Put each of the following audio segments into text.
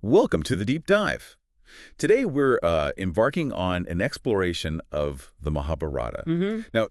Welcome to the Deep Dive. Today we're embarking on an exploration of the Mahabharata. hmm Now,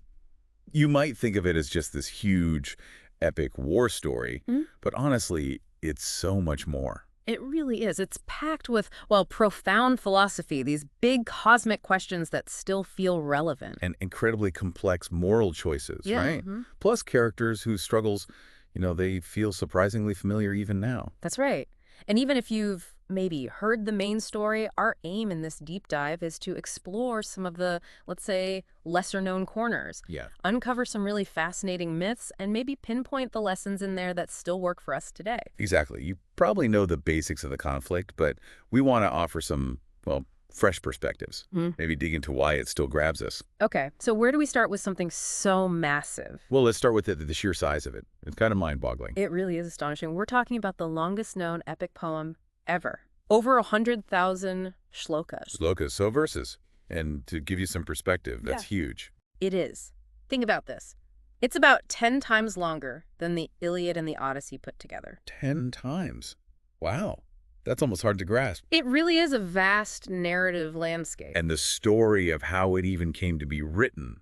you might think of it as just this huge, epic war story, but honestly, it's so much more. It really is. It's packed with, well, profound philosophy, these big cosmic questions that still feel relevant. And incredibly complex moral choices, Yeah. right? Plus characters whose struggles, they feel surprisingly familiar even now. That's right. And even if you've maybe heard the main story, our aim in this deep dive is to explore some of the, let's say, lesser-known corners, Yeah. uncover some really fascinating myths, and maybe pinpoint the lessons in there that still work for us today. Exactly. You probably know the basics of the conflict, but we want to offer some, well, fresh perspectives. Maybe dig into why it still grabs us. Okay, so where do we start with something so massive? Well, let's start with the sheer size of it. It's kind of mind-boggling. It really is astonishing. We're talking about the longest known epic poem ever. Over 100,000 shlokas. Slokas, so verses. And to give you some perspective, that's huge. It is. Think about this. It's about 10 times longer than the Iliad and the Odyssey put together. 10 times. Wow. That's almost hard to grasp. It really is a vast narrative landscape. And the story of how it even came to be written,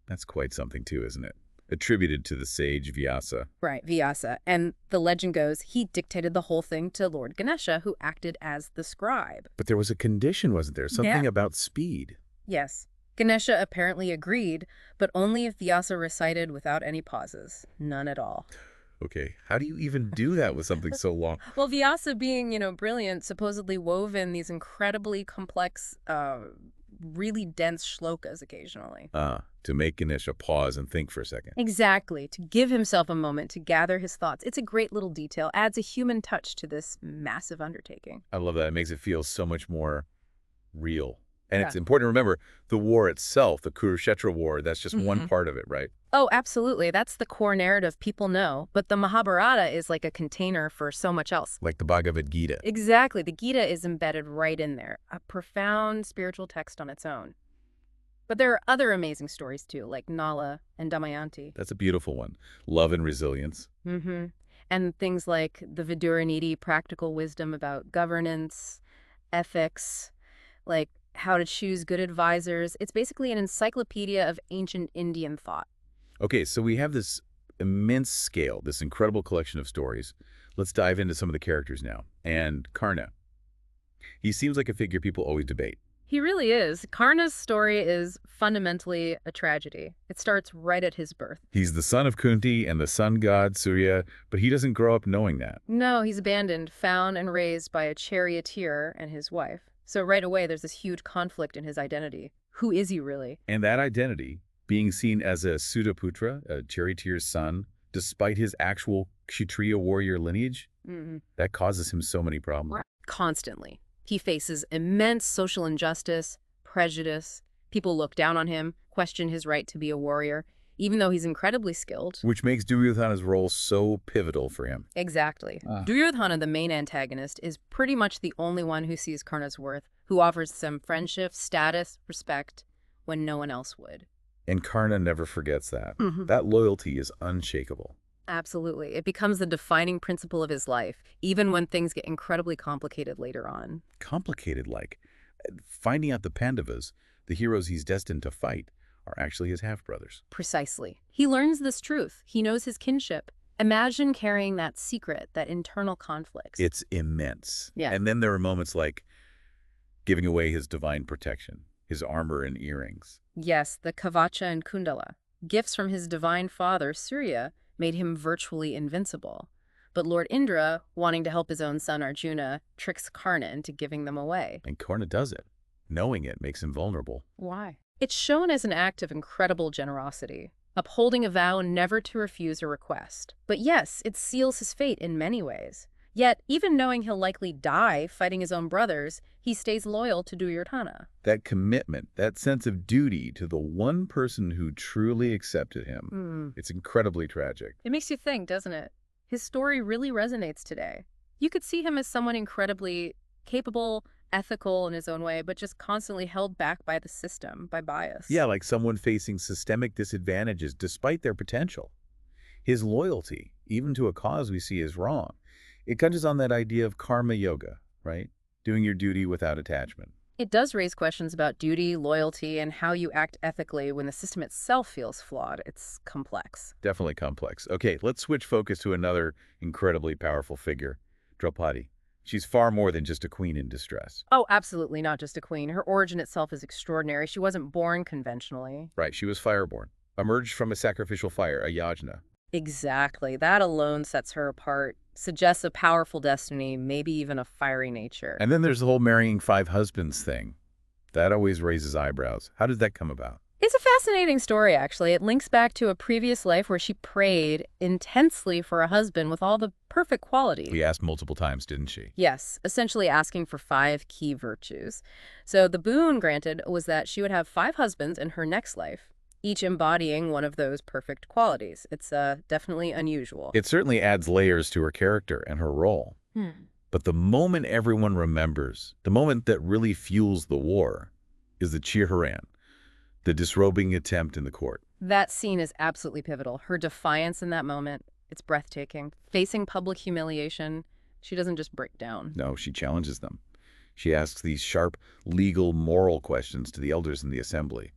that's quite something too, isn't it? Attributed to the sage Vyasa. Right, Vyasa. And the legend goes he dictated the whole thing to Lord Ganesha, who acted as the scribe. But there was a condition, wasn't there? Something about speed. Yes. Ganesha apparently agreed, but only if Vyasa recited without any pauses. None at all. Okay, how do you even do that with something so long? Well, Vyasa being, brilliant, supposedly wove in these incredibly complex, really dense shlokas occasionally. To make Ganesha pause and think for a second. Exactly, to give himself a moment to gather his thoughts. It's a great little detail, adds a human touch to this massive undertaking. I love that. It makes it feel so much more real. And Yeah. it's important to remember the war itself, the Kurukshetra war, that's just one part of it, right? Oh, absolutely. That's the core narrative people know. But the Mahabharata is like a container for so much else. Like the Bhagavad Gita. Exactly. The Gita is embedded right in there, a profound spiritual text on its own. But there are other amazing stories too, like Nala and Damayanti. That's a beautiful one. Love and resilience. And things like the Viduranidhi practical wisdom about governance, ethics, like how to choose good advisors. It's basically an encyclopedia of ancient Indian thought. Okay, so we have this immense scale, this incredible collection of stories. Let's dive into some of the characters now. And Karna. He seems like a figure people always debate. He really is. Karna's story is fundamentally a tragedy. It starts right at his birth. He's the son of Kunti and the sun god Surya, but he doesn't grow up knowing that. No, he's abandoned, found and raised by a charioteer and his wife. So right away, there's this huge conflict in his identity. Who is he really? And that identity, being seen as a Sudaputra, a charioteer's son, despite his actual Kshatriya warrior lineage, that causes him so many problems. Constantly. He faces immense social injustice, prejudice. People look down on him, question his right to be a warrior, even though he's incredibly skilled. Which makes Duryodhana's role so pivotal for him. Exactly. Duryodhana, the main antagonist, is pretty much the only one who sees Karna's worth, who offers some friendship, status, respect, when no one else would. And Karna never forgets that. That loyalty is unshakable. Absolutely. It becomes the defining principle of his life, even when things get incredibly complicated later on. Complicated, like finding out the Pandavas, the heroes he's destined to fight, are actually his half-brothers. Precisely. He learns this truth. He knows his kinship. Imagine carrying that secret, that internal conflict. It's immense. Yeah. And then there are moments like giving away his divine protection, his armor and earrings. Yes, the Kavacha and Kundala. Gifts from his divine father, Surya, made him virtually invincible. But Lord Indra, wanting to help his own son Arjuna, tricks Karna into giving them away. And Karna does it. Knowing it makes him vulnerable. Why? It's shown as an act of incredible generosity, upholding a vow never to refuse a request. But yes, it seals his fate in many ways. Yet, even knowing he'll likely die fighting his own brothers, he stays loyal to Duryodhana. That commitment, that sense of duty to the one person who truly accepted him, it's incredibly tragic. It makes you think, doesn't it? His story really resonates today. You could see him as someone incredibly capable, ethical in his own way, but just constantly held back by the system, by bias. Yeah, like someone facing systemic disadvantages despite their potential. His loyalty, even to a cause we see as wrong, it touches on that idea of karma yoga, right? Doing your duty without attachment. It does raise questions about duty, loyalty, and how you act ethically when the system itself feels flawed. It's complex. Definitely complex. Okay, let's switch focus to another incredibly powerful figure, Draupadi. She's far more than just a queen in distress. Oh, absolutely not just a queen. Her origin itself is extraordinary. She wasn't born conventionally. Right, she was fireborn, emerged from a sacrificial fire, a yajna. Exactly. That alone sets her apart, suggests a powerful destiny, maybe even a fiery nature. And then there's the whole marrying 5 husbands thing. That always raises eyebrows. How did that come about? It's a fascinating story, actually. It links back to a previous life where she prayed intensely for a husband with all the perfect qualities. We asked multiple times, didn't she? Yes, essentially asking for 5 key virtues. So the boon granted was that she would have 5 husbands in her next life, each embodying one of those perfect qualities. It's definitely unusual. It certainly adds layers to her character and her role. But the moment everyone remembers, the moment that really fuels the war, is the Chihiran, the disrobing attempt in the court. That scene is absolutely pivotal. Her defiance in that moment, it's breathtaking. Facing public humiliation, she doesn't just break down. No, she challenges them. She asks these sharp, legal, moral questions to the elders in the assembly.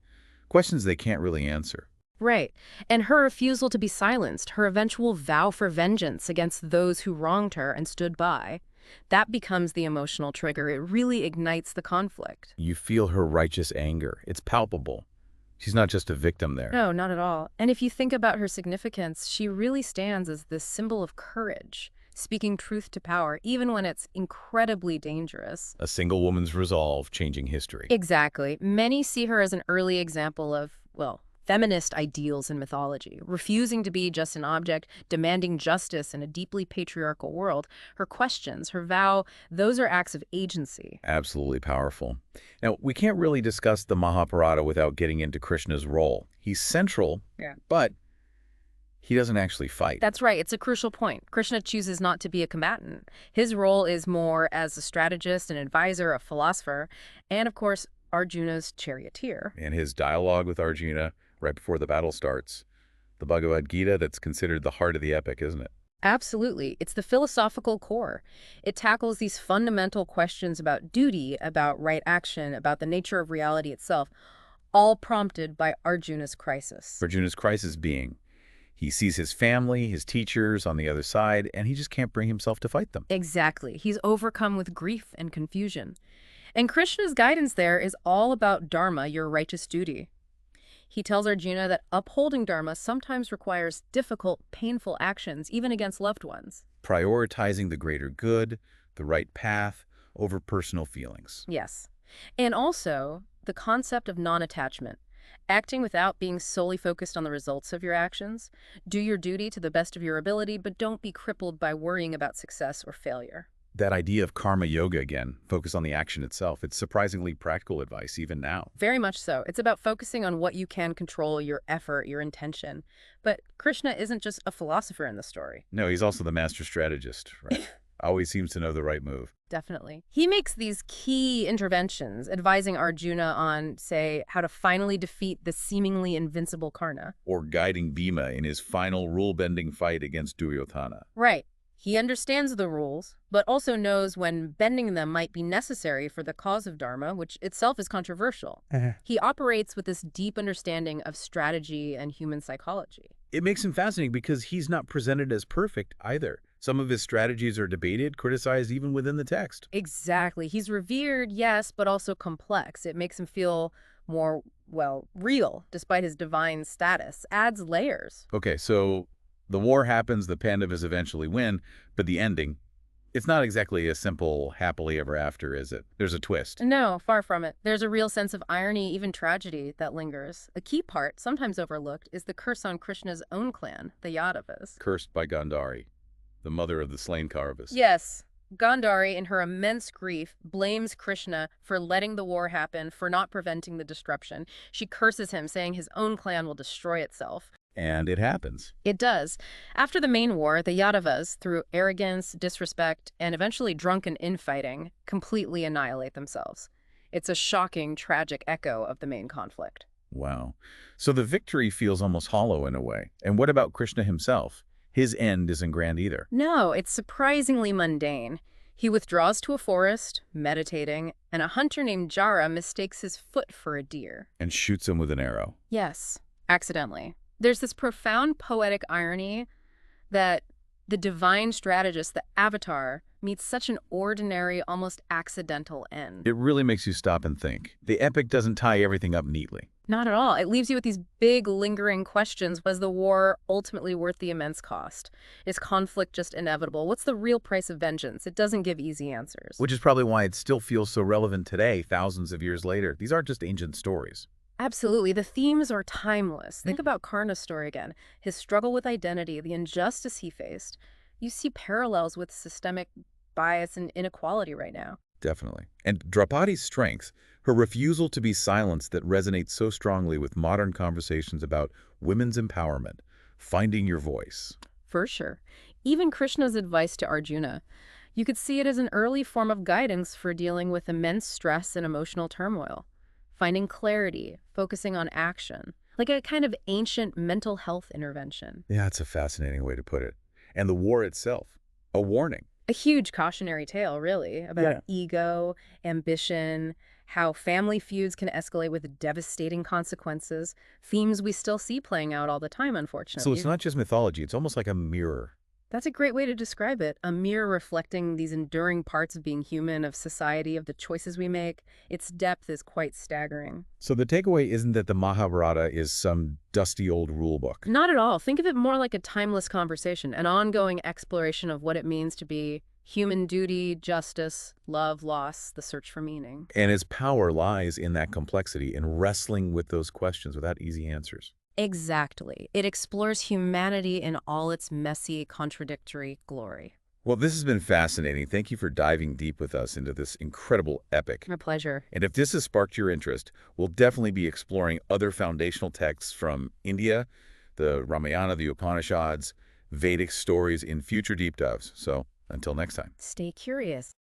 Questions they can't really answer. Right. And her refusal to be silenced, her eventual vow for vengeance against those who wronged her and stood by, that becomes the emotional trigger. It really ignites the conflict. You feel her righteous anger. It's palpable. She's not just a victim there. No, not at all. And if you think about her significance, she really stands as this symbol of courage, speaking truth to power, even when it's incredibly dangerous. A single woman's resolve changing history. Exactly. Many see her as an early example of, well, feminist ideals in mythology, refusing to be just an object, demanding justice in a deeply patriarchal world. Her questions, her vow, those are acts of agency. Absolutely powerful. Now, we can't really discuss the Mahabharata without getting into Krishna's role. He's central, but he doesn't actually fight. That's right. It's a crucial point. Krishna chooses not to be a combatant. His role is more as a strategist, an advisor, a philosopher, and of course, Arjuna's charioteer. And his dialogue with Arjuna right before the battle starts, the Bhagavad Gita, that's considered the heart of the epic, isn't it? Absolutely. It's the philosophical core. It tackles these fundamental questions about duty, about right action, about the nature of reality itself, all prompted by Arjuna's crisis. Arjuna's crisis being, he sees his family, his teachers on the other side, and he just can't bring himself to fight them. Exactly. He's overcome with grief and confusion. And Krishna's guidance there is all about dharma, your righteous duty. He tells Arjuna that upholding dharma sometimes requires difficult, painful actions, even against loved ones. Prioritizing the greater good, the right path, over personal feelings. Yes. And also, the concept of non-attachment. Acting without being solely focused on the results of your actions. Do your duty to the best of your ability, but don't be crippled by worrying about success or failure. That idea of karma yoga again, focus on the action itself, it's surprisingly practical advice even now. Very much so. It's about focusing on what you can control, your effort, your intention. But Krishna isn't just a philosopher in the story. No, he's also the master strategist, right? Always seems to know the right move. Definitely. He makes these key interventions, advising Arjuna on, say, how to finally defeat the seemingly invincible Karna. Or guiding Bhima in his final rule-bending fight against Duryodhana. Right. He understands the rules, but also knows when bending them might be necessary for the cause of Dharma, which itself is controversial. He operates with this deep understanding of strategy and human psychology. It makes him fascinating because he's not presented as perfect either. Some of his strategies are debated, criticized even within the text. Exactly. He's revered, yes, but also complex. It makes him feel more, well, real, despite his divine status. Adds layers. Okay, so the war happens, the Pandavas eventually win, but the ending, it's not exactly a simple happily ever after, is it? There's a twist. No, far from it. There's a real sense of irony, even tragedy, that lingers. A key part, sometimes overlooked, is the curse on Krishna's own clan, the Yadavas. Cursed by Gandhari, the mother of the slain Kauravas. Yes. Gandhari, in her immense grief, blames Krishna for letting the war happen, for not preventing the destruction. She curses him, saying his own clan will destroy itself. And it happens. It does. After the main war, the Yadavas, through arrogance, disrespect, and eventually drunken infighting, completely annihilate themselves. It's a shocking, tragic echo of the main conflict. Wow. So the victory feels almost hollow in a way. And what about Krishna himself? His end isn't grand either. No, it's surprisingly mundane. He withdraws to a forest, meditating, and a hunter named Jara mistakes his foot for a deer. And shoots him with an arrow. Yes, accidentally. There's this profound poetic irony that the divine strategist, the avatar, meets such an ordinary, almost accidental end. It really makes you stop and think. The epic doesn't tie everything up neatly. Not at all. It leaves you with these big, lingering questions. Was the war ultimately worth the immense cost? Is conflict just inevitable? What's the real price of vengeance? It doesn't give easy answers. Which is probably why it still feels so relevant today, thousands of years later. These aren't just ancient stories. Absolutely. The themes are timeless. Think about Karna's story again. His struggle with identity, the injustice he faced. You see parallels with systemic bias and inequality right now. Definitely. And Draupadi's strength, her refusal to be silenced that resonates so strongly with modern conversations about women's empowerment, finding your voice. For sure. Even Krishna's advice to Arjuna. You could see it as an early form of guidance for dealing with immense stress and emotional turmoil. Finding clarity, focusing on action, like a kind of ancient mental health intervention. Yeah, it's a fascinating way to put it. And the war itself, a warning. A huge cautionary tale, really, about ego, ambition, how family feuds can escalate with devastating consequences, themes we still see playing out all the time, unfortunately. So it's not just mythology, it's almost like a mirror. That's a great way to describe it. A mirror reflecting these enduring parts of being human, of society, of the choices we make. Its depth is quite staggering. So the takeaway isn't that the Mahabharata is some dusty old rule book. Not at all. Think of it more like a timeless conversation, an ongoing exploration of what it means to be human: duty, justice, love, loss, the search for meaning. And its power lies in that complexity, in wrestling with those questions without easy answers. Exactly. It explores humanity in all its messy, contradictory glory. Well, this has been fascinating. Thank you for diving deep with us into this incredible epic. My pleasure. And if this has sparked your interest, we'll definitely be exploring other foundational texts from India, the Ramayana, the Upanishads, Vedic stories in future deep dives. So until next time. Stay curious.